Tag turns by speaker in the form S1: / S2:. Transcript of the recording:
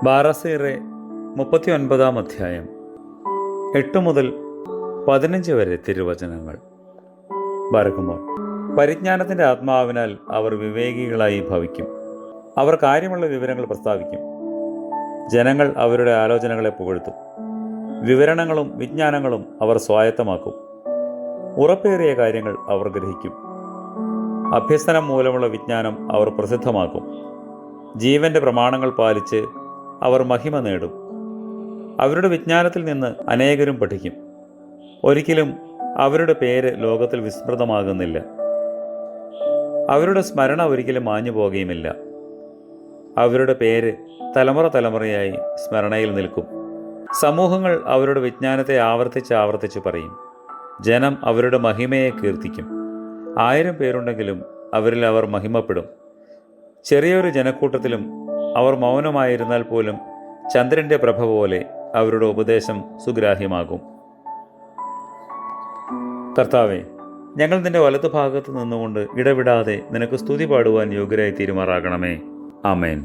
S1: ബാറസീറെ 39 അധ്യായം 8 മുതൽ 15 വരെ തിരുവചനങ്ങൾ. ബാരക്കുമോർ. പരിജ്ഞാനത്തിൻ്റെ ആത്മാവിനാൽ അവർ വിവേകികളായി ഭവിക്കും. അവർ കാര്യമുള്ള വിവരങ്ങൾ പ്രസ്താവിക്കും. ജനങ്ങൾ അവരുടെ ആലോചനകളെ പുകഴ്ത്തും. വിവരണങ്ങളും വിജ്ഞാനങ്ങളും അവർ സ്വായത്തമാക്കും. ഉറപ്പേറിയ കാര്യങ്ങൾ അവർ ഗ്രഹിക്കും. അഭ്യസനം മൂലമുള്ള വിജ്ഞാനം അവർ പ്രസിദ്ധമാക്കും. ജീവന്റെ പ്രമാണങ്ങൾ പാലിച്ച് അവർ മഹിമ നേടും. അവരുടെ വിജ്ഞാനത്തിൽ നിന്ന് അനേകരും പഠിക്കും. ഒരിക്കലും അവരുടെ പേര് ലോകത്തിൽ വിസ്മൃതമാകുന്നില്ല. അവരുടെ സ്മരണ ഒരിക്കലും മാഞ്ഞു പോകുകയുമില്ല. അവരുടെ പേര് തലമുറ തലമുറയായി സ്മരണയിൽ നിൽക്കും. സമൂഹങ്ങൾ അവരുടെ വിജ്ഞാനത്തെ ആവർത്തിച്ച് പറയും. ജനം അവരുടെ മഹിമയെ കീർത്തിക്കും. 1000 പേരുണ്ടെങ്കിലും അവരിൽ അവർ മഹിമപ്പെടും. ചെറിയൊരു ജനക്കൂട്ടത്തിലും അവർ മൗനമായിരുന്നാൽ പോലും ചന്ദ്രൻ്റെ പ്രഭ പോലെ അവരുടെ ഉപദേശം സുഗ്രാഹ്യമാകും. കർത്താവേ, ഞങ്ങൾ നിന്റെ വലതുഭാഗത്ത് നിന്നുകൊണ്ട് ഇടവിടാതെ നിനക്ക് സ്തുതി പാടുവാൻ യോഗ്യരായി തീരുമാറാകണമേ. ആമേൻ.